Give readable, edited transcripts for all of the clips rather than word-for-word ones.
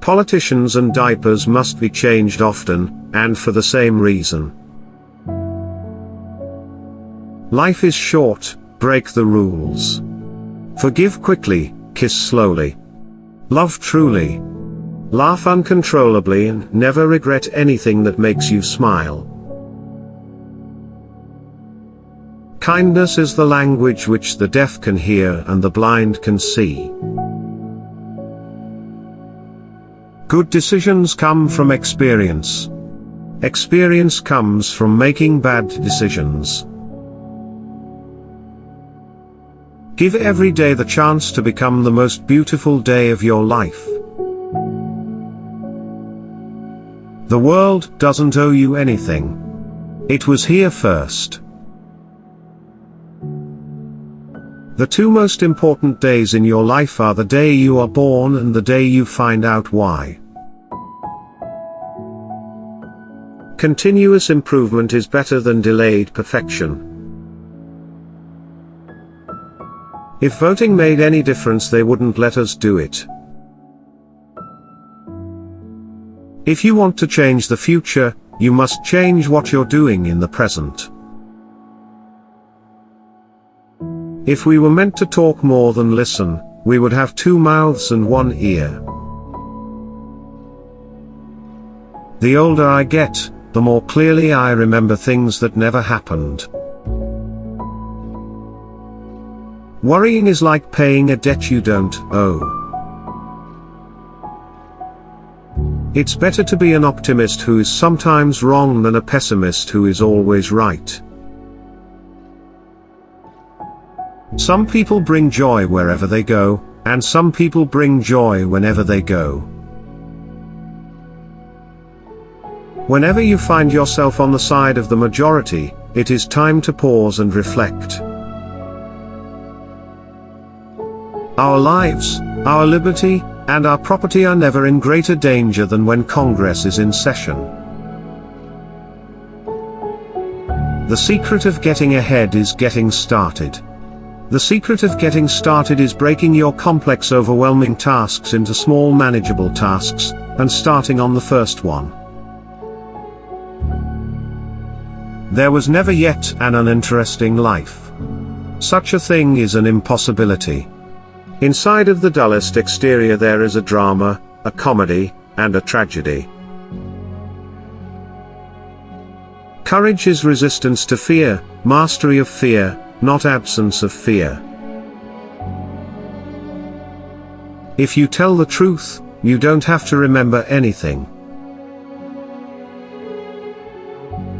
Politicians and diapers must be changed often, and for the same reason. Life is short, break the rules. Forgive quickly, kiss slowly. Love truly. Laugh uncontrollably and never regret anything that makes you smile. Kindness is the language which the deaf can hear and the blind can see. Good decisions come from experience. Experience comes from making bad decisions. Give every day the chance to become the most beautiful day of your life. The world doesn't owe you anything. It was here first. The two most important days in your life are the day you are born and the day you find out why. Continuous improvement is better than delayed perfection. If voting made any difference, they wouldn't let us do it. If you want to change the future, you must change what you're doing in the present. If we were meant to talk more than listen, we would have 2 mouths and 1 ear. The older I get, the more clearly I remember things that never happened. Worrying is like paying a debt you don't owe. It's better to be an optimist who is sometimes wrong than a pessimist who is always right. Some people bring joy wherever they go, and some people bring joy whenever they go. Whenever you find yourself on the side of the majority, it is time to pause and reflect. Our lives, our liberty, and our property are never in greater danger than when Congress is in session. The secret of getting ahead is getting started. The secret of getting started is breaking your complex, overwhelming tasks into small, manageable tasks, and starting on the first one. There was never yet an uninteresting life. Such a thing is an impossibility. Inside of the dullest exterior there is a drama, a comedy, and a tragedy. Courage is resistance to fear, mastery of fear, not absence of fear. If you tell the truth, you don't have to remember anything.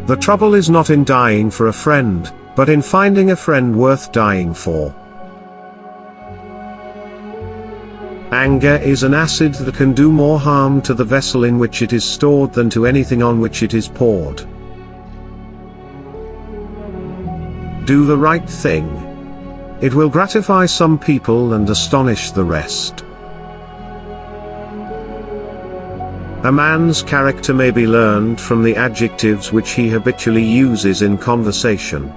The trouble is not in dying for a friend, but in finding a friend worth dying for. Anger is an acid that can do more harm to the vessel in which it is stored than to anything on which it is poured. Do the right thing. It will gratify some people and astonish the rest. A man's character may be learned from the adjectives which he habitually uses in conversation.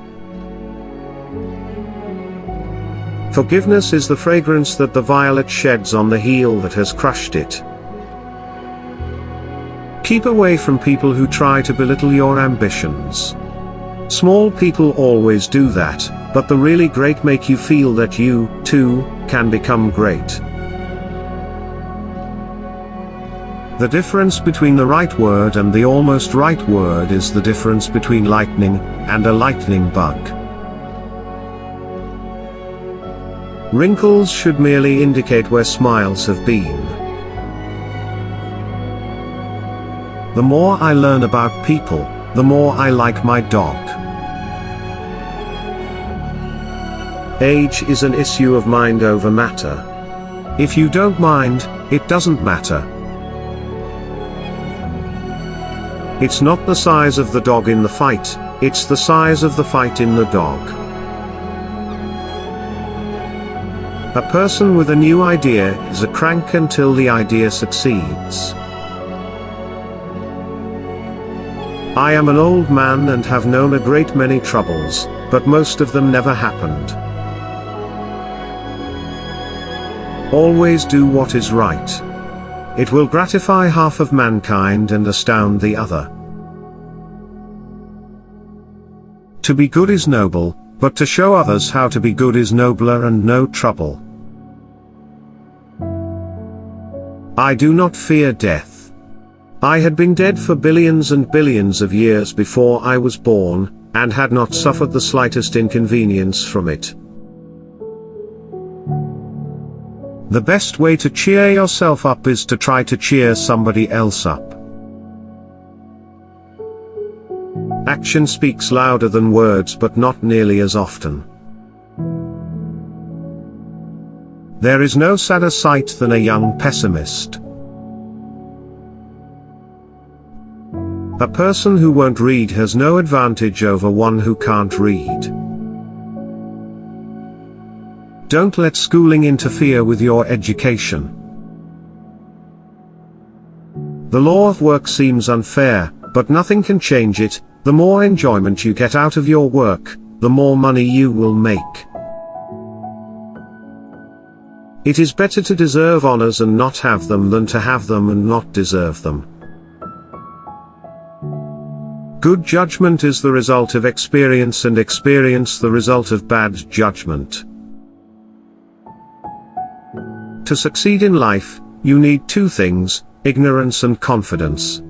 Forgiveness is the fragrance that the violet sheds on the heel that has crushed it. Keep away from people who try to belittle your ambitions. Small people always do that, but the really great make you feel that you, too, can become great. The difference between the right word and the almost right word is the difference between lightning and a lightning bug. Wrinkles should merely indicate where smiles have been. The more I learn about people, the more I like my dog. Age is an issue of mind over matter. If you don't mind, it doesn't matter. It's not the size of the dog in the fight, it's the size of the fight in the dog. A person with a new idea is a crank until the idea succeeds. I am an old man and have known a great many troubles, but most of them never happened. Always do what is right. it will gratify half of mankind and astound the other. To be good is noble, but to show others how to be good is nobler and no trouble. I do not fear death. I had been dead for billions and billions of years before I was born, and had not suffered the slightest inconvenience from it. The best way to cheer yourself up is to try to cheer somebody else up. Action speaks louder than words, but not nearly as often. There is no sadder sight than a young pessimist. A person who won't read has no advantage over one who can't read. Don't let schooling interfere with your education. The law of work seems unfair, but nothing can change it. The more enjoyment you get out of your work, the more money you will make. It is better to deserve honors and not have them than to have them and not deserve them. Good judgment is the result of experience, and experience the result of bad judgment. To succeed in life, you need two things: ignorance and confidence.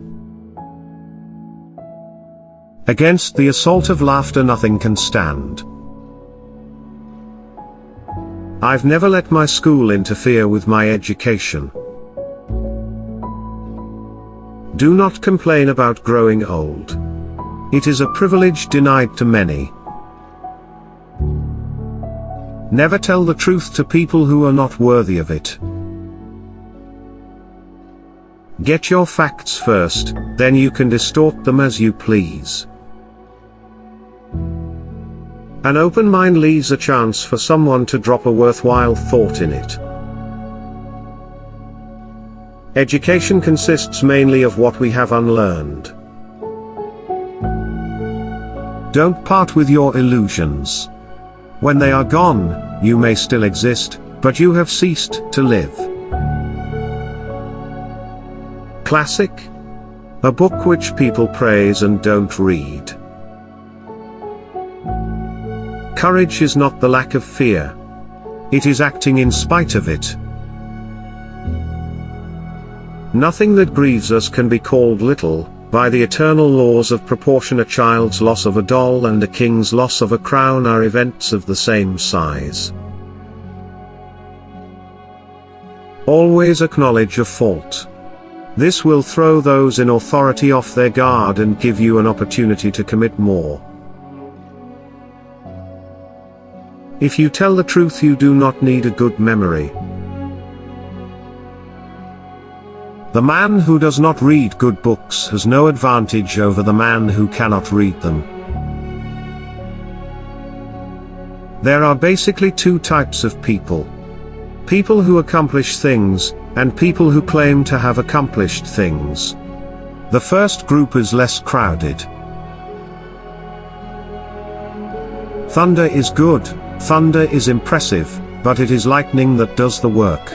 Against the assault of laughter nothing can stand. I've never let my school interfere with my education. Do not complain about growing old. It is a privilege denied to many. Never tell the truth to people who are not worthy of it. Get your facts first, then you can distort them as you please. An open mind leaves a chance for someone to drop a worthwhile thought in it. Education consists mainly of what we have unlearned. Don't part with your illusions. When they are gone, you may still exist, but you have ceased to live. Classic? A book which people praise and don't read. Courage is not the lack of fear. It is acting in spite of it. Nothing that grieves us can be called little. By the eternal laws of proportion, a child's loss of a doll and a king's loss of a crown are events of the same size. Always acknowledge a fault. This will throw those in authority off their guard and give you an opportunity to commit more. If you tell the truth, you do not need a good memory. The man who does not read good books has no advantage over the man who cannot read them. There are basically two types of people. People who accomplish things, and people who claim to have accomplished things. The first group is less crowded. Thunder is good, thunder is impressive, but it is lightning that does the work.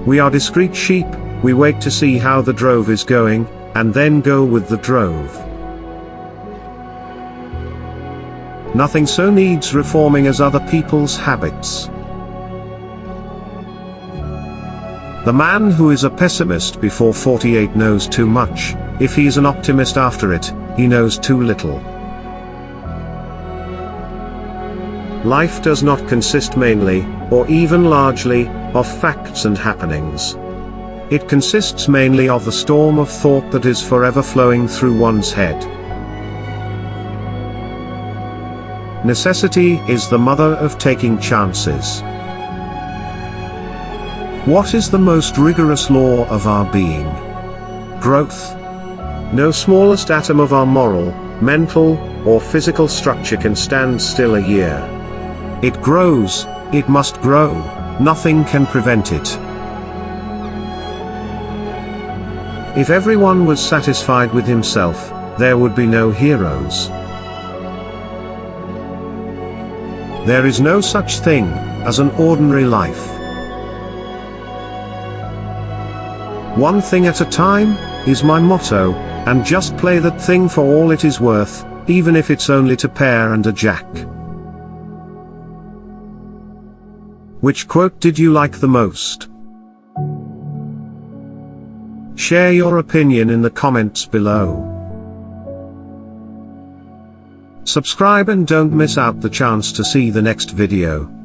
We are discreet sheep, we wait to see how the drove is going, and then go with the drove. Nothing so needs reforming as other people's habits. The man who is a pessimist before 48 knows too much. If he is an optimist after it, he knows too little. Life does not consist mainly, or even largely, of facts and happenings. It consists mainly of the storm of thought that is forever flowing through one's head. Necessity is the mother of taking chances. What is the most rigorous law of our being? Growth. No smallest atom of our moral, mental, or physical structure can stand still a year. It grows, it must grow, nothing can prevent it. If everyone was satisfied with himself, there would be no heroes. There is no such thing as an ordinary life. One thing at a time is my motto, and just play that thing for all it is worth, even if it's only to pair and a jack. Which quote did you like the most? Share your opinion in the comments below. Subscribe and don't miss out the chance to see the next video.